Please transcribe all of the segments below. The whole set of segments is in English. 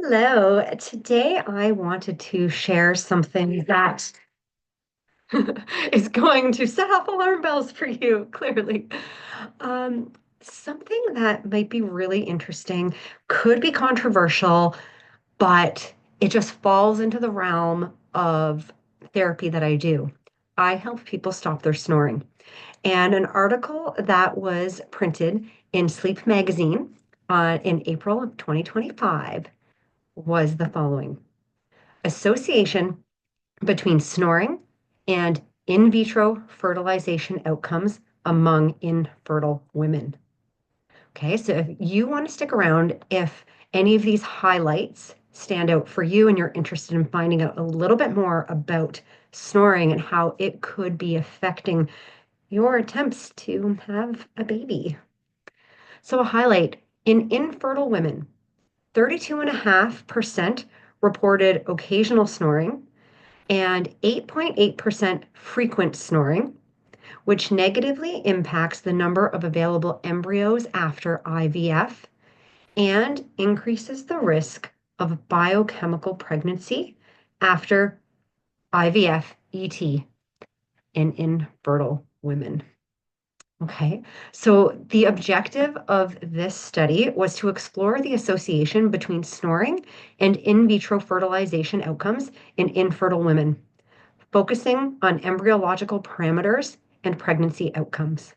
Hello. Today I wanted to share something that is going to set off alarm bells for you, clearly. Um, Something that might be really interesting, could be controversial, but it just falls into the realm of therapy that I do. I help people stop their snoring. And an article that was printed in Sleep Magazine in April of 2025 was the following: association between snoring and in vitro fertilization outcomes among infertile women. Okay, so if you want to stick around, if any of these highlights stand out for you and you're interested in finding out a little bit more about snoring and how it could be affecting your attempts to have a baby. So, a highlight in infertile women, 32.5% reported occasional snoring and 8.8% frequent snoring, which negatively impacts the number of available embryos after IVF and increases the risk of biochemical pregnancy after IVF ET in infertile women. Okay, so the objective of this study was to explore the association between snoring and in vitro fertilization outcomes in infertile women, focusing on embryological parameters and pregnancy outcomes.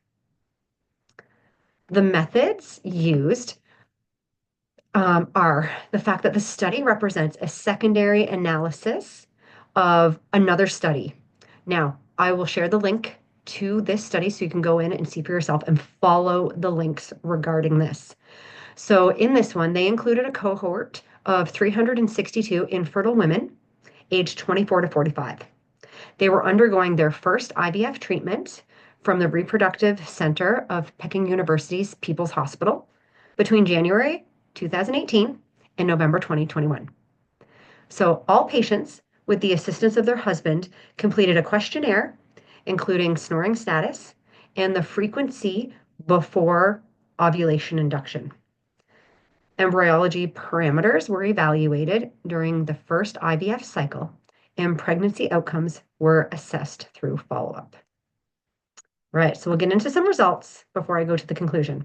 The methods used are the fact that the study represents a secondary analysis of another study. Now, I will share the link to this study so you can go in and see for yourself and follow the links regarding this. So, in this one, they included a cohort of 362 infertile women aged 24 to 45. They were undergoing their first IVF treatment from the Reproductive Center of Peking University's People's Hospital between January 2018 and November 2021. So, all patients, with the assistance of their husband, completed a questionnaire, including snoring status and the frequency before ovulation induction. Embryology parameters were evaluated during the first IVF cycle, and pregnancy outcomes were assessed through follow-up. Right, so we'll get into some results before I go to the conclusion.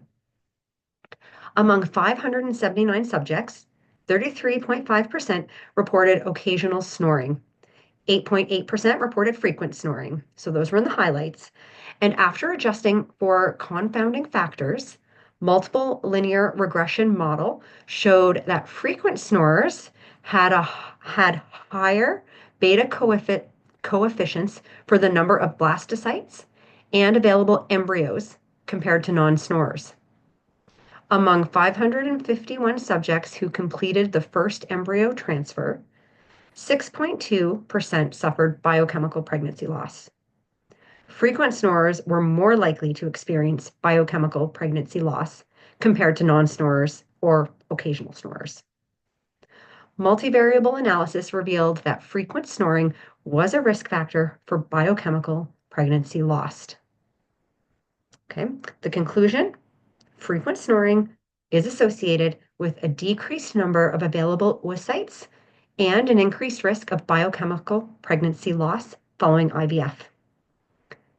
Among 579 subjects, 33.5% reported occasional snoring. 8.8% reported frequent snoring. So those were in the highlights. And after adjusting for confounding factors, multiple linear regression model showed that frequent snorers had higher beta coefficients for the number of blastocytes and available embryos compared to non-snorers. Among 551 subjects who completed the first embryo transfer, 6.2% suffered biochemical pregnancy loss. Frequent snorers were more likely to experience biochemical pregnancy loss compared to non-snorers or occasional snorers. Multivariable analysis revealed that frequent snoring was a risk factor for biochemical pregnancy loss. Okay, the conclusion: frequent snoring is associated with a decreased number of available oocytes and an increased risk of biochemical pregnancy loss following IVF.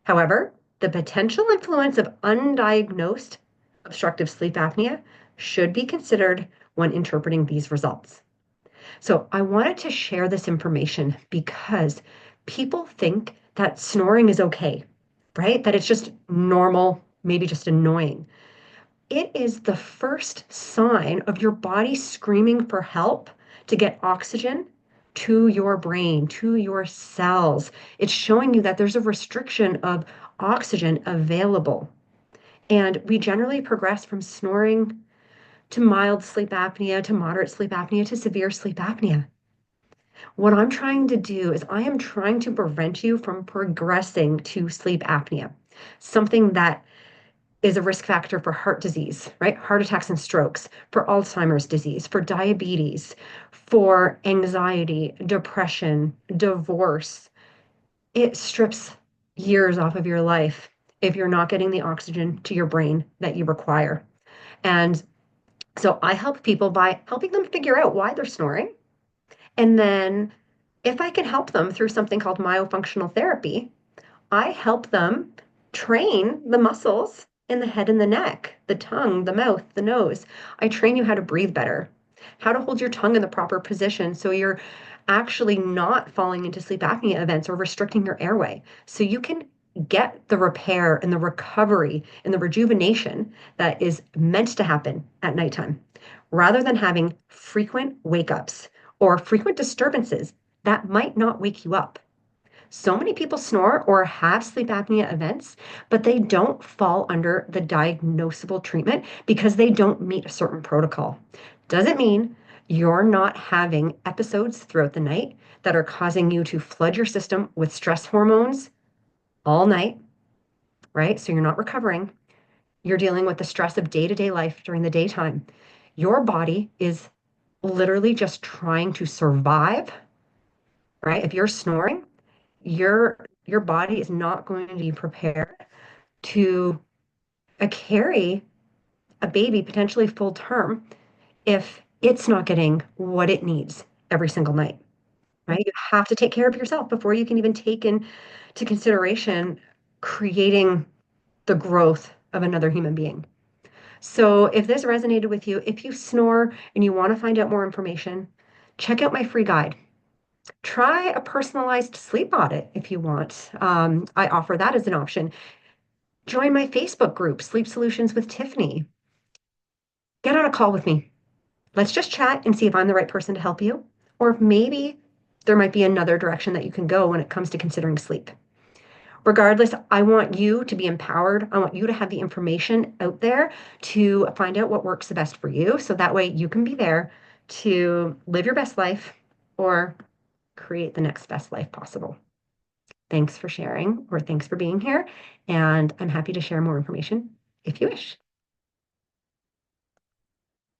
However, the potential influence of undiagnosed obstructive sleep apnea should be considered when interpreting these results. So I wanted to share this information because people think that snoring is okay, right? That it's just normal, maybe just annoying. It is the first sign of your body screaming for help to get oxygen to your brain, to your cells. It's showing you that there's a restriction of oxygen available. And we generally progress from snoring to mild sleep apnea to moderate sleep apnea to severe sleep apnea. What I'm trying to do is I am trying to prevent you from progressing to sleep apnea, something that is a risk factor for heart disease, right? Heart attacks and strokes, for Alzheimer's disease, for diabetes, for anxiety, depression, divorce. It strips years off of your life if you're not getting the oxygen to your brain that you require. And So I help people by helping them figure out why they're snoring. And then if I can help them through something called myofunctional therapy, I help them train the muscles in the head and the neck, the tongue, the mouth, the nose. I train you how to breathe better, how to hold your tongue in the proper position so you're actually not falling into sleep apnea events or restricting your airway. So you can get the repair and the recovery and the rejuvenation that is meant to happen at nighttime, rather than having frequent wake ups or frequent disturbances that might not wake you up. So many people snore or have sleep apnea events, but they don't fall under the diagnosable treatment because they don't meet a certain protocol. Doesn't mean you're not having episodes throughout the night that are causing you to flood your system with stress hormones all night, right? So you're not recovering. You're dealing with the stress of day to day life during the daytime. Your body is literally just trying to survive, right? If you're snoring, your body is not going to be prepared to carry a baby potentially full term if it's not getting what it needs every single night, right? You have to take care of yourself before you can even take into consideration creating the growth of another human being. So if this resonated with you, if you snore and you want to find out more information, check out my free guide. Try a personalized sleep audit if you want. I offer that as an option. Join my Facebook group, Sleep Solutions with Tiffany. Get on a call with me. Let's just chat and see if I'm the right person to help you, or if maybe there might be another direction that you can go when it comes to considering sleep. Regardless, I want you to be empowered. I want you to have the information out there to find out what works the best for you. So that way you can be there to live your best life or create the next best life possible. Thanks for sharing, or thanks for being here. And I'm happy to share more information if you wish.